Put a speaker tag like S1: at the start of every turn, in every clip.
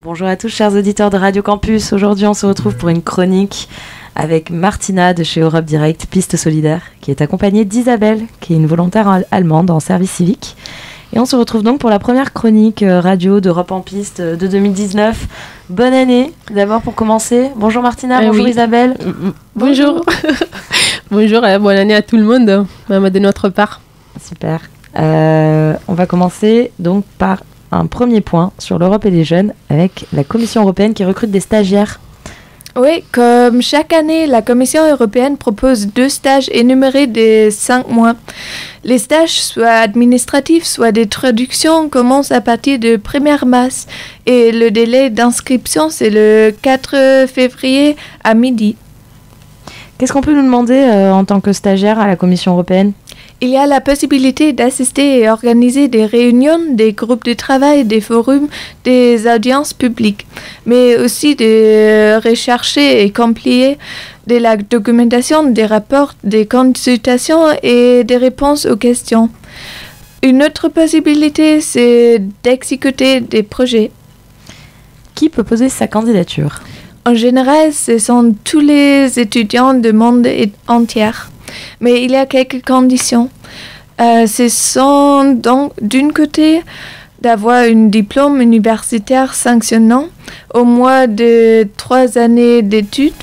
S1: Bonjour à tous chers auditeurs de Radio Campus. Aujourd'hui on se retrouve pour une chronique avec Martina de chez Europe Direct Piste Solidaire qui est accompagnée d'Isabelle qui est une volontaire allemande en service civique. Et on se retrouve donc pour la première chronique radio d'Europe en Piste de 2019. Bonne année d'abord pour commencer. Bonjour Martina, bonjour oui. Isabelle.
S2: Bonjour. Bonjour et bonne année à tout le monde, même de notre part.
S1: Super. On va commencer donc par un premier point sur l'Europe et les jeunes avec la Commission européenne qui recrute des stagiaires.
S3: Oui, comme chaque année, la Commission européenne propose 2 stages énumérés des 5 mois. Les stages, soit administratifs, soit des traductions, commencent à partir de 1er mars et le délai d'inscription, c'est le 4 février à midi.
S1: Qu'est-ce qu'on peut nous demander en tant que stagiaire à la Commission européenne ?
S3: Il y a la possibilité d'assister et organiser des réunions, des groupes de travail, des forums, des audiences publiques, mais aussi de rechercher et compiler de la documentation, des rapports, des consultations et des réponses aux questions. Une autre possibilité, c'est d'exécuter des projets.
S1: Qui peut poser sa candidature ?
S3: En général, ce sont tous les étudiants du monde entier. Mais il y a quelques conditions. Ce sont donc d'un côté d'avoir un diplôme universitaire sanctionnant au moins de 3 années d'études,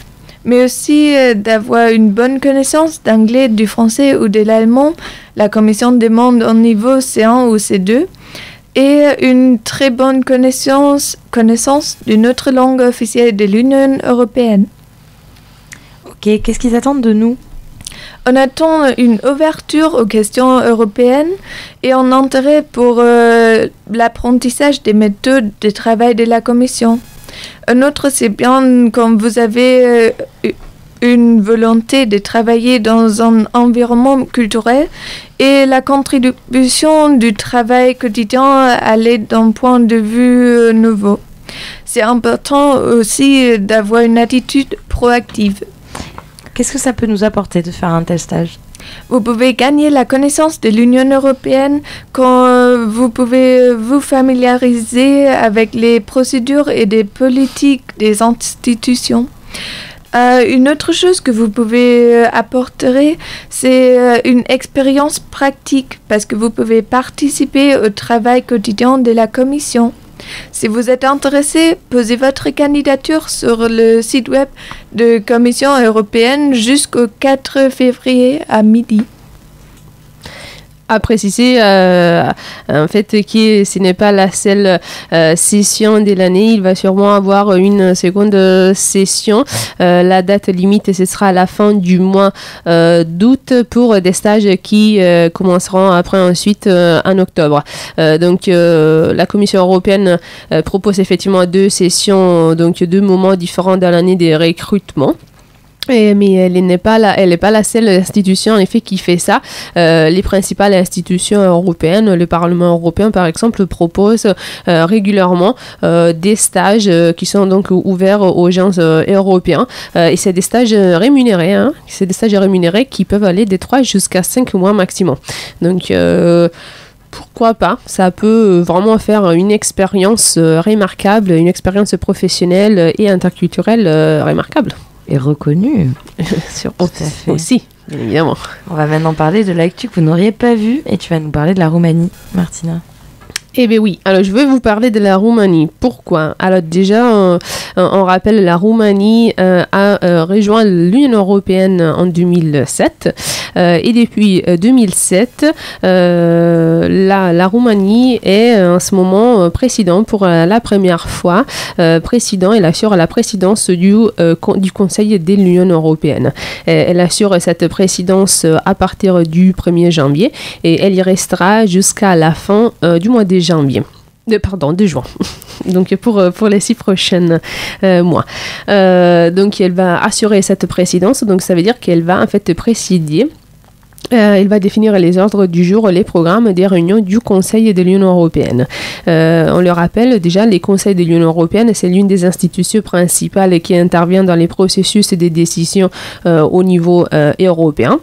S3: mais aussi d'avoir une bonne connaissance d'anglais, du français ou de l'allemand. La Commission demande au niveau C1 ou C2 et une très bonne connaissance d'une autre langue officielle de l'Union européenne.
S1: Ok, qu'est-ce qu'ils attendent de nous ?
S3: On attend une ouverture aux questions européennes et un intérêt pour l'apprentissage des méthodes de travail de la Commission. Un autre, c'est bien quand vous avez une volonté de travailler dans un environnement culturel et la contribution du travail quotidien à l'aide d'un point de vue nouveau. C'est important aussi d'avoir une attitude proactive.
S1: Qu'est-ce que ça peut nous apporter de faire un tel stage ?
S3: Vous pouvez gagner la connaissance de l'Union européenne quand vous pouvez vous familiariser avec les procédures et les politiques des institutions. Une autre chose que vous pouvez apporter, c'est une expérience pratique parce que vous pouvez participer au travail quotidien de la Commission. Si vous êtes intéressé, posez votre candidature sur le site web de Commission européenne jusqu'au 4 février à midi.
S2: À préciser, en fait, que ce n'est pas la seule session de l'année. Il va sûrement avoir une seconde session. La date limite, ce sera à la fin du mois d'août pour des stages qui commenceront après ensuite en octobre. Donc, la Commission européenne propose effectivement 2 sessions, donc 2 moments différents dans l'année des recrutements. Mais elle n'est pas la seule institution en effet qui fait ça. Les principales institutions européennes, le Parlement européen par exemple, propose régulièrement des stages qui sont donc ouverts aux gens européens. Et c'est des stages rémunérés. C'est des stages rémunérés qui peuvent aller de 3 jusqu'à 5 mois maximum. Donc pourquoi pas ? Ça peut vraiment faire une expérience remarquable, une expérience professionnelle et interculturelle remarquable.
S1: Et reconnu.
S2: Aussi, bien évidemment.
S1: On va maintenant parler de l'actu que vous n'auriez pas vu et tu vas nous parler de la Roumanie, Martina.
S2: Eh bien oui, alors je vais vous parler de la Roumanie. Pourquoi ? Alors déjà, on rappelle, la Roumanie a rejoint l'Union européenne en 2007 et depuis 2007, la Roumanie est en ce moment président pour la première fois. Président, elle assure la présidence du Conseil de l'Union européenne. Elle assure cette présidence à partir du 1er janvier et elle y restera jusqu'à la fin du mois de janvier. De juin. Donc pour les 6 prochains mois. Donc elle va assurer cette présidence. Donc ça veut dire qu'elle va en fait présider Il va définir les ordres du jour, les programmes des réunions du Conseil de l'Union européenne. On le rappelle, déjà, les conseils de l'Union européenne, c'est l'une des institutions principales qui intervient dans les processus des décisions au niveau européen.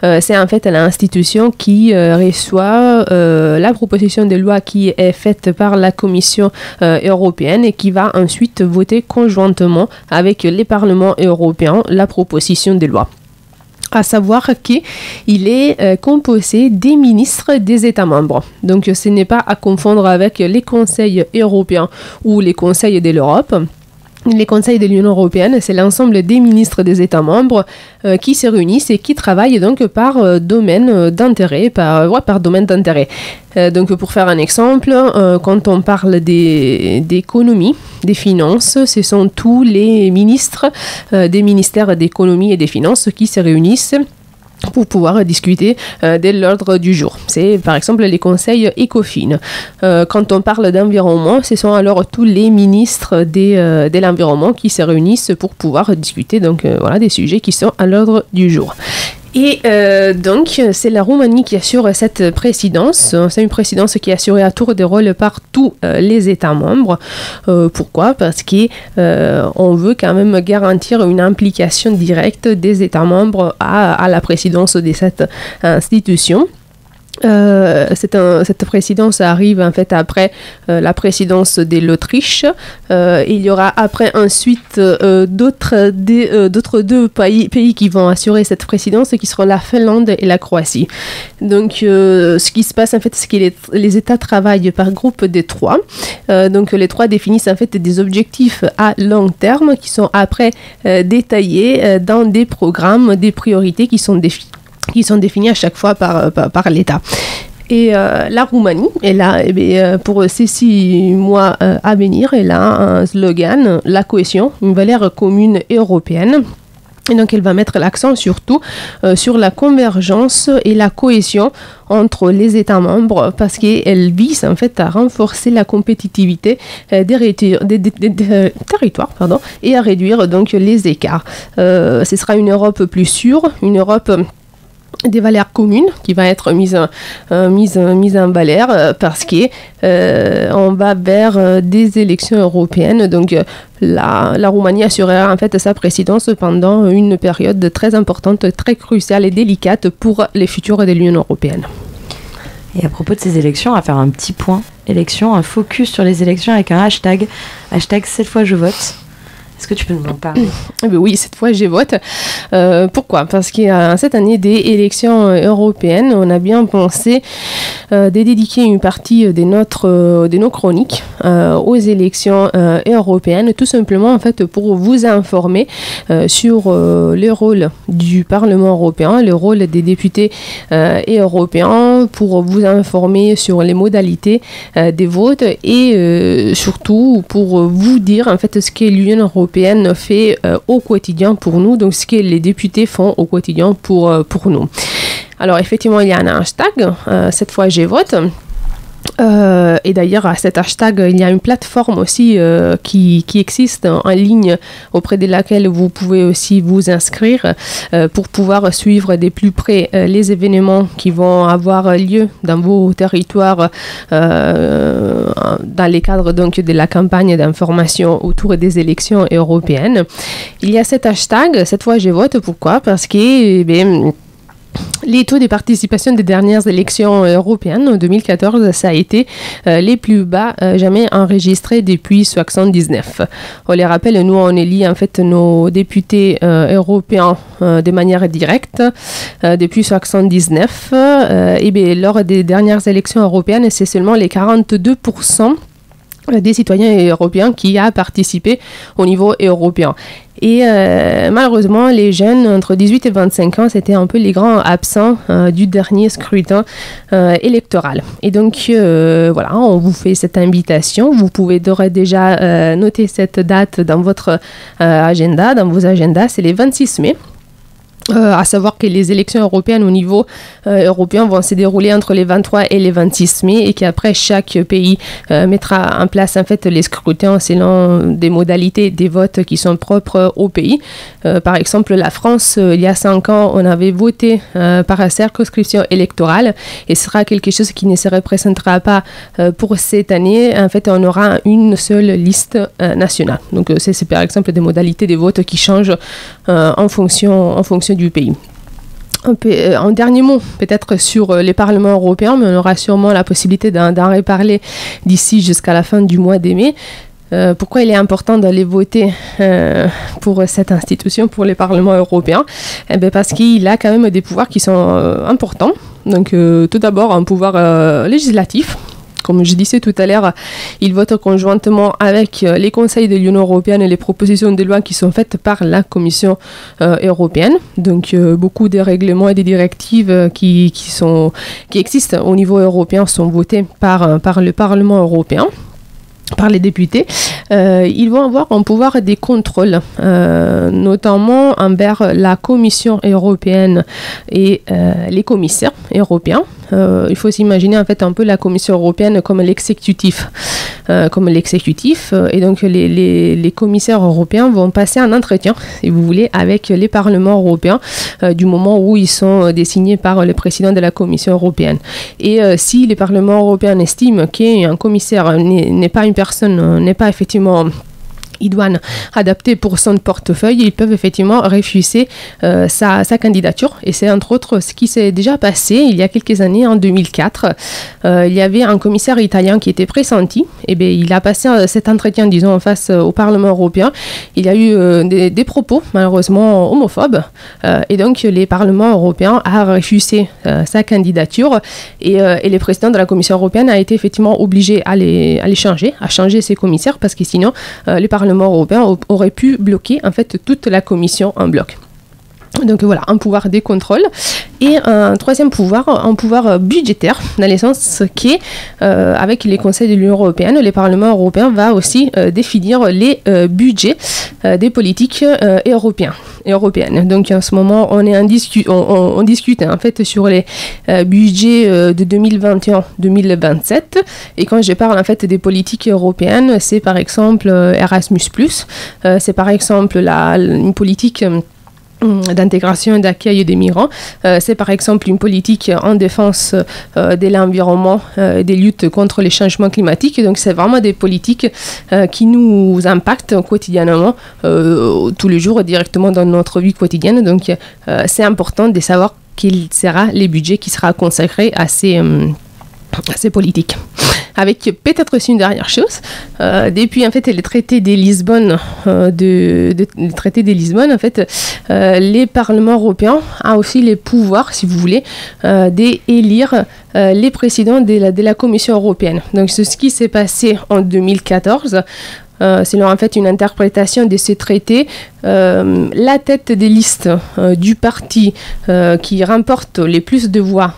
S2: C'est en fait l'institution qui reçoit la proposition de loi qui est faite par la Commission européenne et qui va ensuite voter conjointement avec les parlements européens la proposition de loi. À savoir qu'il est composé des ministres des États membres. Donc, ce n'est pas à confondre avec les conseils européens ou les conseils de l'Europe. Les conseils de l'Union européenne, c'est l'ensemble des ministres des États membres qui se réunissent et qui travaillent donc par domaine d'intérêt, par domaine d'intérêt. Donc, pour faire un exemple, quand on parle d'économie, des finances, ce sont tous les ministres des ministères d'économie et des finances qui se réunissent pour pouvoir discuter de l'ordre du jour. C'est par exemple les conseils ECOFIN. Quand on parle d'environnement, ce sont alors tous les ministres de l'environnement qui se réunissent pour pouvoir discuter des sujets qui sont à l'ordre du jour. Et donc, c'est la Roumanie qui assure cette présidence. C'est une présidence qui est assurée à tour de rôle par tous les États membres. Pourquoi ? Parce qu'on veut quand même garantir une implication directe des États membres à la présidence de cette institution. Cette présidence arrive en fait après la présidence de l'Autriche. Il y aura ensuite d'autres deux pays qui vont assurer cette présidence, qui seront la Finlande et la Croatie. Donc, ce qui se passe en fait, c'est que les États travaillent par groupe de 3. Donc, les 3 définissent en fait des objectifs à long terme qui sont après détaillés dans des programmes, des priorités qui sont définis à chaque fois par l'État. Et la Roumanie, pour ces 6 mois à venir, elle a un slogan, la cohésion, une valeur commune européenne. Et donc, elle va mettre l'accent surtout sur la convergence et la cohésion entre les États membres parce qu'elle vise en fait à renforcer la compétitivité des territoires et à réduire donc les écarts. Ce sera une Europe plus sûre, une Europe des valeurs communes qui va être mise en valeur parce qu'on va vers des élections européennes. Donc la Roumanie assurera en fait sa présidence pendant une période très importante, très cruciale et délicate pour les futurs de l'Union européenne.
S1: Et à propos de ces élections, on va faire un petit point élection, un focus sur les élections avec un hashtag 7 fois je vote. Est-ce que tu peux nous en parler ?
S2: Oui, cette fois, je vote. Pourquoi ? Parce qu'à cette année des élections européennes, on a bien pensé de dédier une partie de nos chroniques aux élections européennes, tout simplement en fait pour vous informer sur le rôle du Parlement européen, le rôle des députés européens, pour vous informer sur les modalités des votes et surtout pour vous dire en fait ce que l'Union européenne fait au quotidien pour nous, donc ce que les députés font au quotidien pour nous. Alors effectivement, il y a un hashtag, cette fois je vote. Et d'ailleurs, à cet hashtag, il y a une plateforme aussi qui existe en ligne auprès de laquelle vous pouvez aussi vous inscrire pour pouvoir suivre de plus près les événements qui vont avoir lieu dans vos territoires dans les cadres donc de la campagne d'information autour des élections européennes. Il y a cet hashtag, cette fois je vote. Pourquoi ? Parce que les taux de participation des dernières élections européennes en 2014, ça a été les plus bas jamais enregistrés depuis 1979. On les rappelle, nous on élit en fait nos députés européens de manière directe depuis 1979. Et bien, lors des dernières élections européennes, c'est seulement les 42% des citoyens européens qui a participé au niveau européen. Et malheureusement, les jeunes entre 18 et 25 ans, c'était un peu les grands absents du dernier scrutin électoral. Et donc, voilà, on vous fait cette invitation. Vous pouvez d'ores et déjà noter cette date dans votre agenda, dans vos agendas. C'est les 26 mai. À savoir que les élections européennes au niveau européen vont se dérouler entre les 23 et les 26 mai et qu'après chaque pays mettra en place en fait les scrutins selon des modalités des votes qui sont propres au pays. Par exemple, la France, il y a 5 ans, on avait voté par circonscription électorale et ce sera quelque chose qui ne se représentera pas pour cette année. En fait, on aura une seule liste nationale. Donc, c'est par exemple des modalités des votes qui changent en fonction du pays. Un dernier mot peut-être sur les parlements européens, mais on aura sûrement la possibilité d'en reparler d'ici jusqu'à la fin du mois de mai. Pourquoi il est important d'aller voter pour cette institution, pour les parlements européens? Parce qu'il a quand même des pouvoirs qui sont importants. Donc tout d'abord un pouvoir législatif. Comme je disais tout à l'heure, il vote conjointement avec les conseils de l'Union européenne et les propositions de loi qui sont faites par la Commission européenne. Donc, beaucoup de règlements et des directives qui existent au niveau européen sont votés par le Parlement européen, par les députés. Ils vont avoir un pouvoir des contrôles, notamment envers la Commission européenne et les commissaires européens. Il faut s'imaginer en fait un peu la Commission européenne comme l'exécutif. Et donc les commissaires européens vont passer un entretien, si vous voulez, avec les parlements européens du moment où ils sont désignés par le président de la Commission européenne. Et si les parlements européens estiment qu'un commissaire n'est pas une personne, n'est pas effectivement idoine adapté pour son portefeuille, ils peuvent effectivement refuser sa candidature. Et c'est entre autres ce qui s'est déjà passé il y a quelques années, en 2004. Il y avait un commissaire italien qui était pressenti. Et bien, il a passé cet entretien, disons, en face au Parlement européen. Il y a eu des propos, malheureusement, homophobes. Et donc, les parlements européens ont refusé sa candidature. Et le président de la Commission européenne a été effectivement obligé à changer ses commissaires parce que sinon, les parlements européen aurait pu bloquer en fait toute la commission en bloc. Donc voilà, un pouvoir des contrôles. Et un troisième pouvoir, un pouvoir budgétaire, dans le sens qu'avec les conseils de l'Union européenne, le Parlement européen va aussi définir les budgets des politiques européennes. Donc en ce moment, on discute en fait sur les budgets de 2021-2027. Et quand je parle en fait des politiques européennes, c'est par exemple Erasmus+, c'est par exemple une politique d'intégration et d'accueil des migrants. C'est par exemple une politique en défense de l'environnement, des luttes contre les changements climatiques. Donc c'est vraiment des politiques qui nous impactent quotidiennement, tous les jours, directement dans notre vie quotidienne. Donc c'est important de savoir quel sera les budgets qui sera consacré à ces politiques. Avec peut-être aussi une dernière chose, depuis en fait le traité de Lisbonne, en fait, les parlements européens ont aussi les pouvoirs, si vous voulez, d'élire les présidents de la Commission européenne. Donc c'est ce qui s'est passé en 2014. Selon en fait une interprétation de ce traité, la tête des listes du parti qui remporte les plus de voix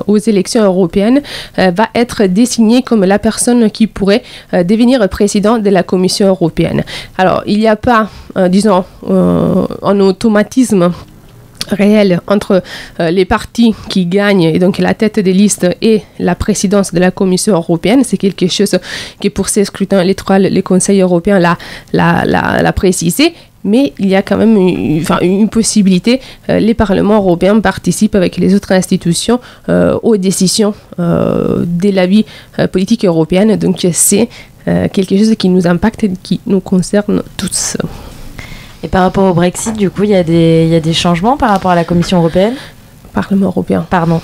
S2: aux élections européennes va être désignée comme la personne qui pourrait devenir président de la Commission européenne. Alors, il n'y a pas, disons, un automatisme réel entre les partis qui gagnent et donc la tête des listes et la présidence de la Commission européenne. C'est quelque chose que pour ces scrutins électoraux, le Conseil européen l'a précisé. Mais il y a quand même une possibilité. Les parlements européens participent avec les autres institutions aux décisions de la vie politique européenne. Donc c'est quelque chose qui nous impacte et qui nous concerne tous.
S1: Et par rapport au Brexit, du coup, il y a des changements par rapport à la Commission européenne ?
S2: Parlement européen.
S1: Pardon.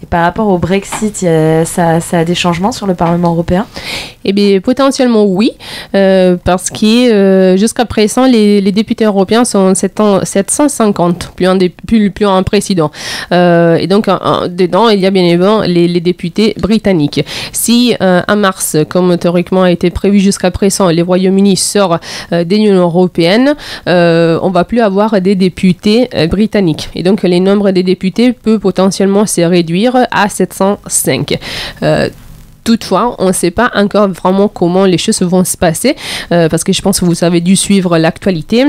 S1: Et par rapport au Brexit, ça a des changements sur le Parlement européen ?
S2: Eh bien, potentiellement oui, parce que jusqu'à présent, les députés européens sont 750, plus un président. Et donc, dedans, il y a bien évidemment les députés britanniques. Si en mars, comme théoriquement a été prévu jusqu'à présent, le Royaume-Uni sort de l'Union européenne, on ne va plus avoir des députés britanniques. Et donc, le nombre des députés peut potentiellement se réduire à 705. Toutefois, on ne sait pas encore vraiment comment les choses vont se passer, parce que je pense que vous avez dû suivre l'actualité.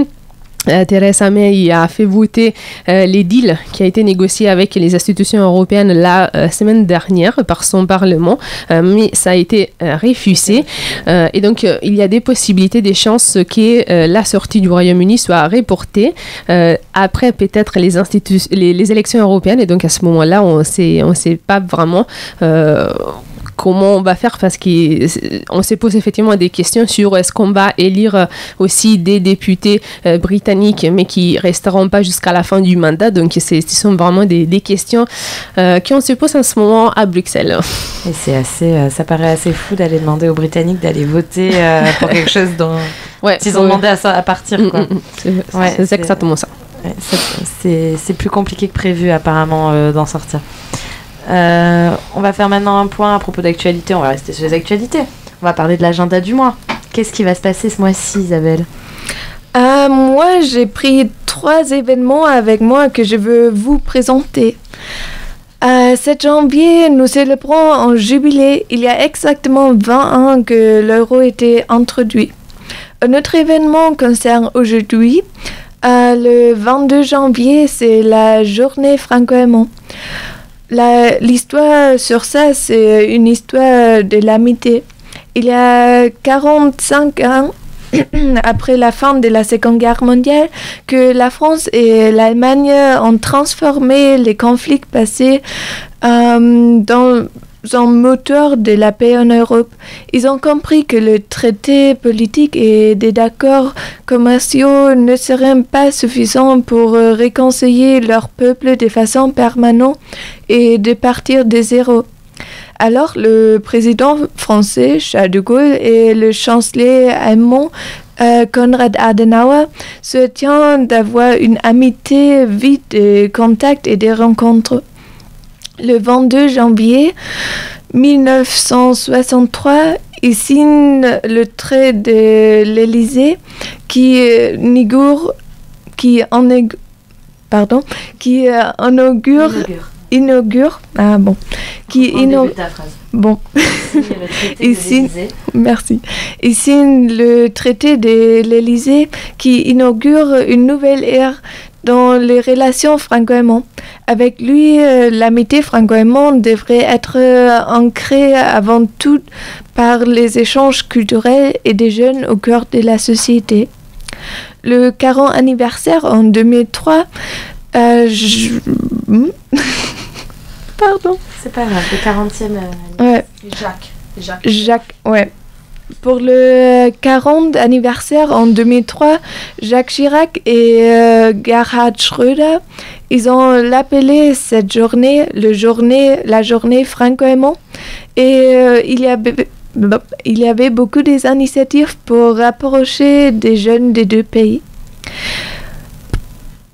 S2: Theresa May a fait voter les deals qui a été négocié avec les institutions européennes la semaine dernière par son Parlement, mais ça a été refusé. Et donc, il y a des possibilités, des chances que la sortie du Royaume-Uni soit reportée après peut-être les élections européennes. Et donc, à ce moment-là, on sait pas vraiment comment on va faire parce qu'on se pose effectivement des questions sur est-ce qu'on va élire aussi des députés britanniques mais qui resteront pas jusqu'à la fin du mandat. Donc ce sont vraiment des questions qu'on se pose en ce moment à Bruxelles.
S1: Et c'est assez, ça paraît assez fou d'aller demander aux Britanniques d'aller voter pour quelque chose dont ils ont demandé à partir. Quoi.
S2: C'est exactement ça.
S1: Ouais, c'est plus compliqué que prévu apparemment d'en sortir. On va faire maintenant un point à propos d'actualité. On va rester sur les actualités. On va parler de l'agenda du mois. Qu'est-ce qui va se passer ce mois-ci, Isabelle ?
S3: Moi, j'ai pris 3 événements avec moi que je veux vous présenter. 7 janvier, nous célébrons un jubilé. Il y a exactement 20 ans que l'euro était introduit. Un autre événement concerne aujourd'hui. Le 22 janvier, c'est la journée franco-allemande. L'histoire sur ça, c'est une histoire de l'amitié. Il y a 45 ans, après la fin de la Seconde Guerre mondiale, que la France et l'Allemagne ont transformé les conflits passés dans un moteur de la paix en Europe. Ils ont compris que le traité politique et des accords commerciaux ne seraient pas suffisants pour réconcilier leur peuple de façon permanente et de partir de zéro. Alors, le président français, Charles de Gaulle, et le chancelier allemand, Konrad Adenauer, souhaitent d'avoir une amitié vide de contacts et de rencontres. Le 22 janvier 1963, il signe le traité de l'Élysée qui inaugure Il signe le traité de l'Élysée qui inaugure une nouvelle ère dans les relations franco-allemandes. Avec lui, l'amitié franco-allemande devrait être ancrée avant tout par les échanges culturels et des jeunes au cœur de la société. Le 40e anniversaire en 2003,
S1: Pardon. C'est pas grave, le 40e.
S3: Ouais. Jacques, ouais. Pour le 40e anniversaire en 2003, Jacques Chirac et Gerhard Schröder, ils ont appelé cette journée la journée franco-allemande. Et il y avait beaucoup d'initiatives pour rapprocher des jeunes des deux pays.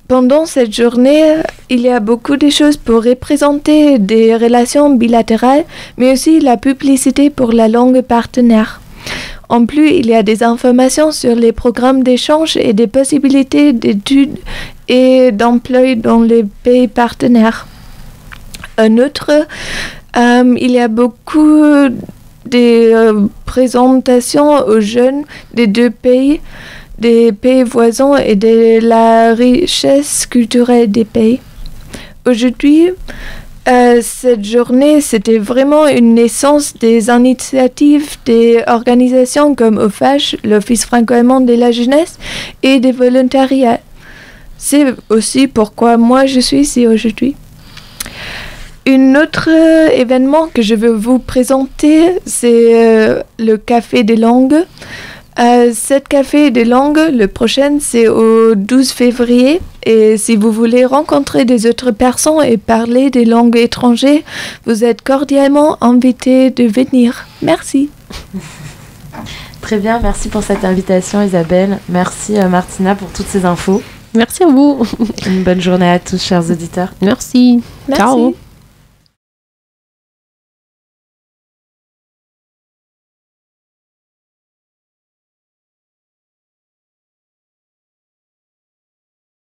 S3: Pendant cette journée, il y a beaucoup de choses pour représenter des relations bilatérales, mais aussi la publicité pour la langue partenaire. En plus, il y a des informations sur les programmes d'échange et des possibilités d'études et d'emploi dans les pays partenaires. Un autre, il y a beaucoup de présentations aux jeunes des deux pays, des pays voisins et de la richesse culturelle des pays. Aujourd'hui, cette journée, c'était vraiment une naissance des initiatives des organisations comme OFAGE, l'Office franco-allemand de la jeunesse, et des volontariats. C'est aussi pourquoi moi je suis ici aujourd'hui. Un autre événement que je veux vous présenter, c'est le Café des langues. Cet café des langues, le prochain, c'est au 12 février. Et si vous voulez rencontrer des autres personnes et parler des langues étrangères, vous êtes cordialement invités de venir. Merci.
S1: Très bien, merci pour cette invitation Isabelle. Merci Martina pour toutes ces infos.
S2: Merci à vous.
S1: Une bonne journée à tous, chers auditeurs.
S2: Merci.
S3: Ciao.